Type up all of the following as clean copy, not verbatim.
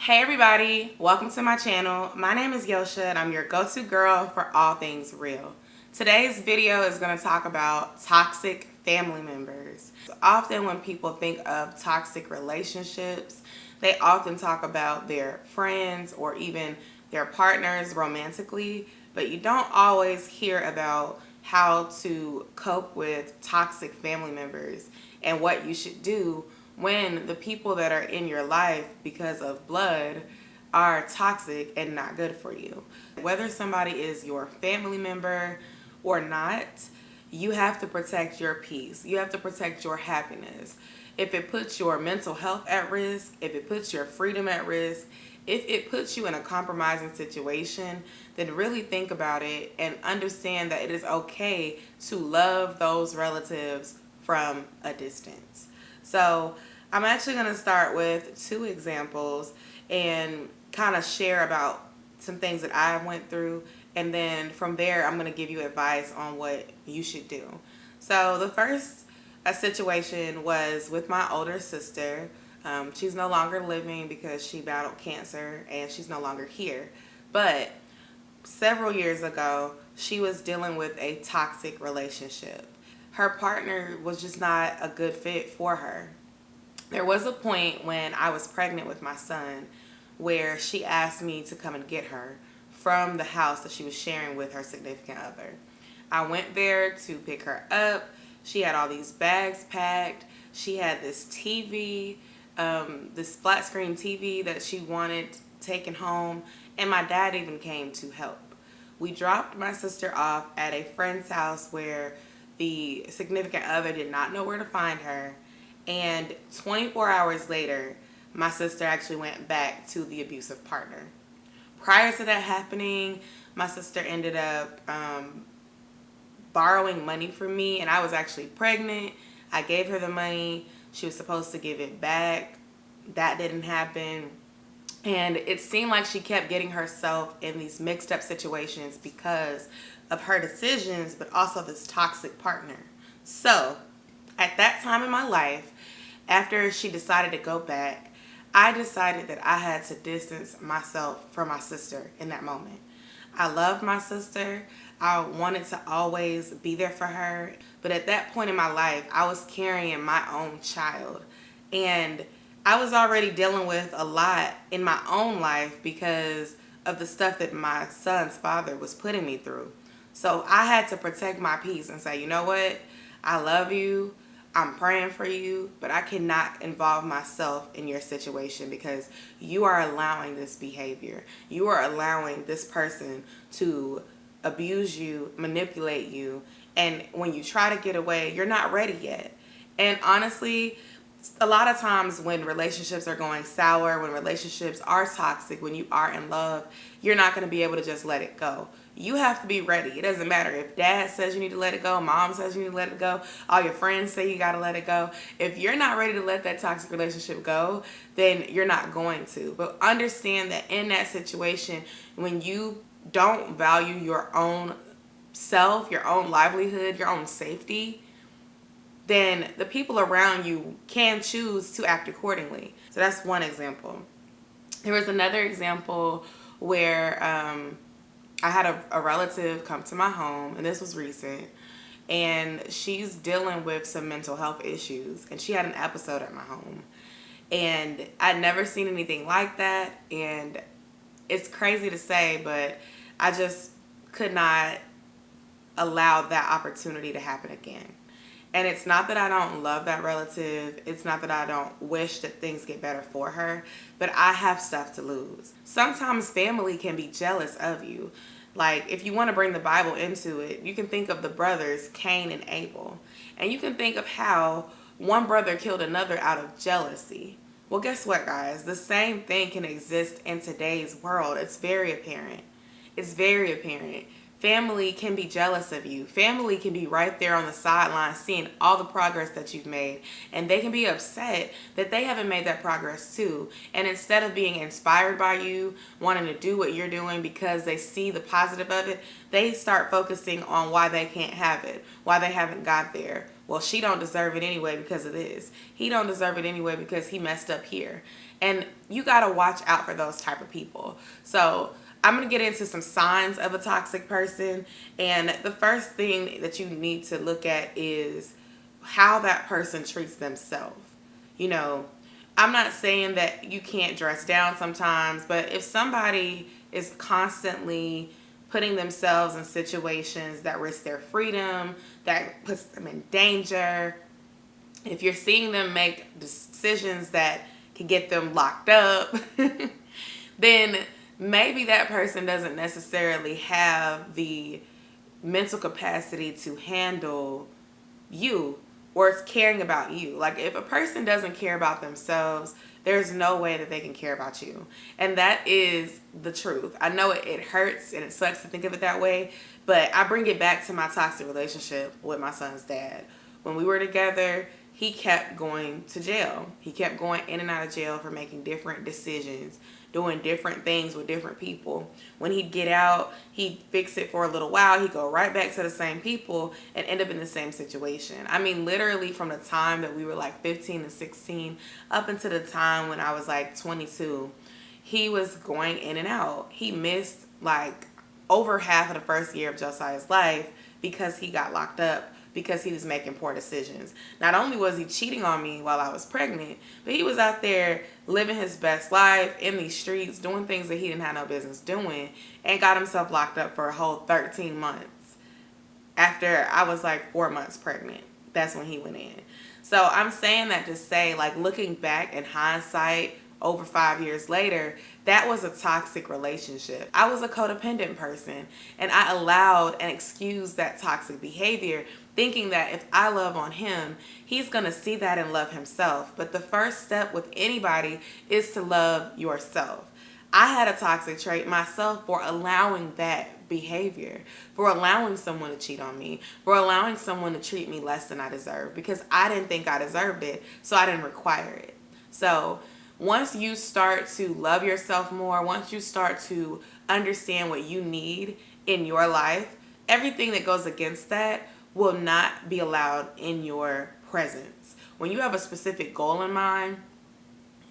Hey everybody, welcome to my channel. My name is Yo-sha and I'm your go-to girl for all things real. Today's video is going to talk about toxic family members. Often when people think of toxic relationships, they often talk about their friends or even their partners romantically, but you don't always hear about how to cope with toxic family members and what you should do when the people that are in your life because of blood are toxic and not good for you. Whether somebody is your family member or not, you have to protect your peace. You have to protect your happiness. If it puts your mental health at risk, if it puts your freedom at risk, if it puts you in a compromising situation, then really think about it and understand that it is okay to love those relatives from a distance. So I'm actually going to start with two examples and kind of share about some things that I went through. And then from there, I'm going to give you advice on what you should do. So the first situation was with my older sister. She's no longer living because she battled cancer and she's no longer here. But several years ago, she was dealing with a toxic relationship. Her partner was just not a good fit for her. There was a point when I was pregnant with my son where she asked me to come and get her from the house that she was sharing with her significant other. I went there to pick her up. She had all these bags packed. She had this TV, this flat screen TV that she wanted taken home, and my dad even came to help. We dropped my sister off at a friend's house where the significant other did not know where to find her, and 24 hours later, my sister actually went back to the abusive partner. Prior to that happening, my sister ended up borrowing money from me, and I was actually pregnant. I gave her the money. She was supposed to give it back. That didn't happen. And it seemed like she kept getting herself in these mixed up situations because of her decisions, but also this toxic partner. So at that time in my life, after she decided to go back, I decided that I had to distance myself from my sister in that moment. I loved my sister. I wanted to always be there for her. But at that point in my life, I was carrying my own child. And I was already dealing with a lot in my own life because of the stuff that my son's father was putting me through. So I had to protect my peace and say, you know what? I love you. I'm praying for you, but I cannot involve myself in your situation because you are allowing this behavior. You are allowing this person to abuse you, manipulate you, and when you try to get away, you're not ready yet. And honestly, a lot of times when relationships are going sour, when relationships are toxic, when you are in love, you're not going to be able to just let it go. You have to be ready. It doesn't matter if dad says you need to let it go, mom says you need to let it go, all your friends say you got to let it go. If you're not ready to let that toxic relationship go, then you're not going to. But understand that in that situation, when you don't value your own self, your own livelihood, your own safety, then the people around you can choose to act accordingly. So that's one example. There was another example where I had a relative come to my home, and this was recent, and she's dealing with some mental health issues, and she had an episode at my home. And I'd never seen anything like that, and it's crazy to say, but I just could not allow that opportunity to happen again. And it's not that I don't love that relative. It's not that I don't wish that things get better for her. But I have stuff to lose. Sometimes family can be jealous of you. Like, if you want to bring the Bible into it, you can think of the brothers, Cain and Abel. And you can think of how one brother killed another out of jealousy. Well, guess what, guys? The same thing can exist in today's world. It's very apparent. It's very apparent. Family can be jealous of you. Family can be right there on the sidelines seeing all the progress that you've made. And they can be upset that they haven't made that progress too. And instead of being inspired by you, wanting to do what you're doing because they see the positive of it, they start focusing on why they can't have it, why they haven't got there, well, she don't deserve it anyway because of this. He don't deserve it anyway because he messed up here. And you got to watch out for those type of people. So I'm going to get into some signs of a toxic person. And the first thing that you need to look at is how that person treats themselves. You know, I'm not saying that you can't dress down sometimes, but if somebody is constantly putting themselves in situations that risk their freedom, that puts them in danger, if you're seeing them make decisions that can get them locked up, then maybe that person doesn't necessarily have the mental capacity to handle you or it's caring about you. Like, if a person doesn't care about themselves, there's no way that they can care about you. And that is the truth. I know it hurts and it sucks to think of it that way, but I bring it back to my toxic relationship with my son's dad. When we were together, he kept going to jail. He kept going in and out of jail for making different decisions, doing different things with different people. When he'd get out, he'd fix it for a little while. He'd go right back to the same people and end up in the same situation. I mean, literally from the time that we were like 15 and 16 up until the time when I was like 22, he was going in and out. He missed like over half of the first year of Josiah's life because he got locked up, because he was making poor decisions. Not only was he cheating on me while I was pregnant, but he was out there living his best life in these streets, doing things that he didn't have no business doing, and got himself locked up for a whole 13 months. After I was like 4 months pregnant, that's when he went in. So I'm saying that to say, like, looking back in hindsight, over 5 years later, that was a toxic relationship. I was a codependent person, and I allowed and excused that toxic behavior, thinking that if I love on him, he's going to see that and love himself. But the first step with anybody is to love yourself. I had a toxic trait myself for allowing that behavior, for allowing someone to cheat on me, for allowing someone to treat me less than I deserve, because I didn't think I deserved it, so I didn't require it. So once you start to love yourself more, once you start to understand what you need in your life, everything that goes against that will not be allowed in your presence. When you have a specific goal in mind,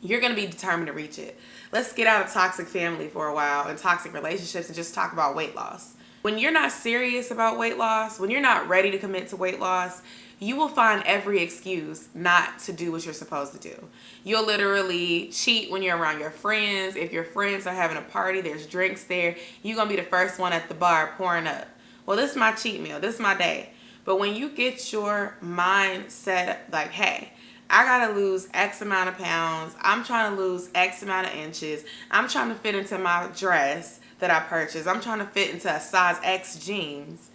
you're going to be determined to reach it. Let's get out of toxic family for a while and toxic relationships and just talk about weight loss. When you're not serious about weight loss, when you're not ready to commit to weight loss, you will find every excuse not to do what you're supposed to do. You'll literally cheat when you're around your friends. If your friends are having a party, there's drinks there, you're going to be the first one at the bar pouring up. Well, this is my cheat meal. This is my day. But when you get your mind set like, hey, I got to lose X amount of pounds. I'm trying to lose X amount of inches. I'm trying to fit into my dress that I purchased. I'm trying to fit into a size X jeans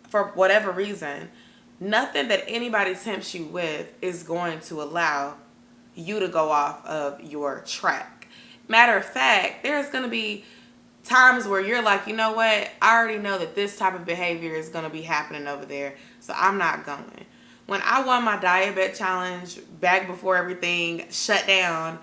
for whatever reason. Nothing that anybody tempts you with is going to allow you to go off of your track. Matter of fact, there's going to be times where you're like, you know what? I already know that this type of behavior is going to be happening over there, so I'm not going. When I won my diet challenge back before everything shut down,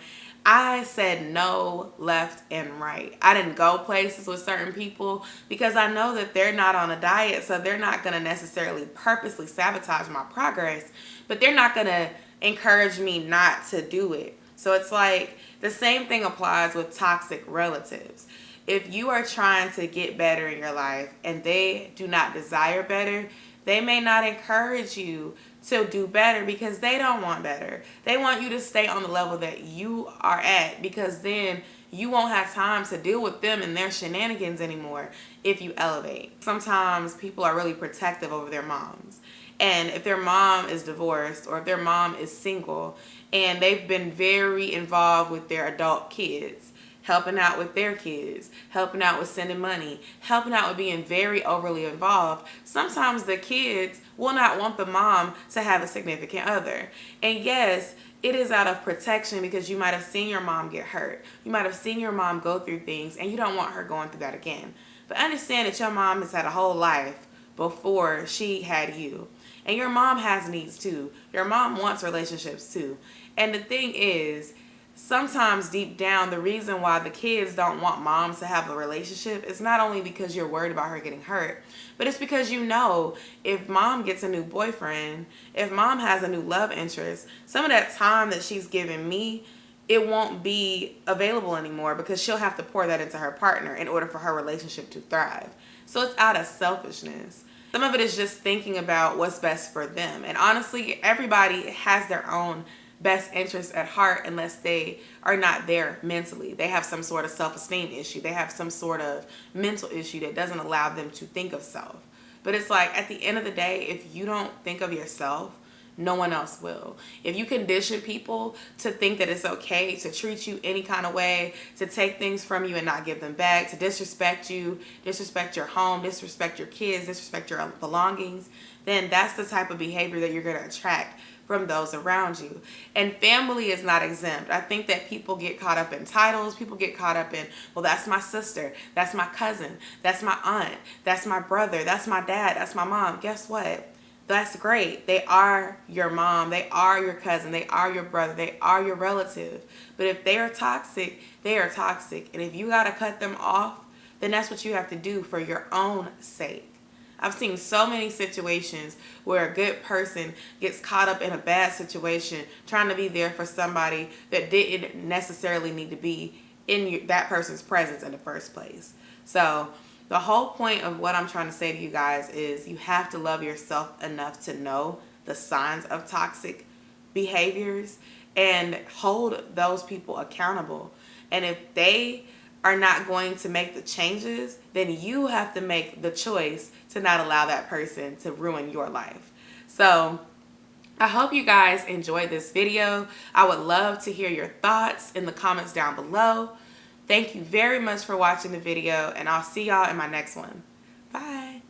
I said no left and right. I didn't go places with certain people because I know that they're not on a diet, so they're not going to necessarily purposely sabotage my progress, but they're not going to encourage me not to do it. So it's like the same thing applies with toxic relatives. If you are trying to get better in your life and they do not desire better, they may not encourage you to do better because they don't want better. They want you to stay on the level that you are at, because then you won't have time to deal with them and their shenanigans anymore if you elevate. Sometimes people are really protective over their moms. And if their mom is divorced or if their mom is single and they've been very involved with their adult kids, helping out with their kids, helping out with sending money, helping out with being very overly involved, sometimes the kids will not want the mom to have a significant other. And yes, it is out of protection because you might have seen your mom get hurt. You might have seen your mom go through things and you don't want her going through that again. But understand that your mom has had a whole life before she had you. And your mom has needs too. Your mom wants relationships too. And the thing is, sometimes deep down, the reason why the kids don't want moms to have a relationship is not only because you're worried about her getting hurt, but it's because you know if mom gets a new boyfriend, if mom has a new love interest, some of that time that she's giving me, it won't be available anymore because she'll have to pour that into her partner in order for her relationship to thrive. So it's out of selfishness. Some of it is just thinking about what's best for them. And honestly, everybody has their own best interest at heart unless they are not there mentally. They have some sort of self-esteem issue. They have some sort of mental issue that doesn't allow them to think of self. But it's like at the end of the day, if you don't think of yourself, no one else will. If you condition people to think that it's okay to treat you any kind of way, to take things from you and not give them back, to disrespect you, disrespect your home, disrespect your kids, disrespect your belongings, then that's the type of behavior that you're going to attract from those around you. And family is not exempt. I think that people get caught up in titles. People get caught up in, well, that's my sister, that's my cousin, that's my aunt, that's my brother, that's my dad, that's my mom. Guess what? That's great. They are your mom. They are your cousin. They are your brother. They are your relative. But if they are toxic, they are toxic. And if you got to cut them off, then that's what you have to do for your own sake. I've seen so many situations where a good person gets caught up in a bad situation trying to be there for somebody that didn't necessarily need to be in that person's presence in the first place. So the whole point of what I'm trying to say to you guys is you have to love yourself enough to know the signs of toxic behaviors and hold those people accountable. And if they are not going to make the changes, then you have to make the choice to not allow that person to ruin your life. So I hope you guys enjoyed this video. I would love to hear your thoughts in the comments down below. Thank you very much for watching the video, and I'll see y'all in my next one. Bye.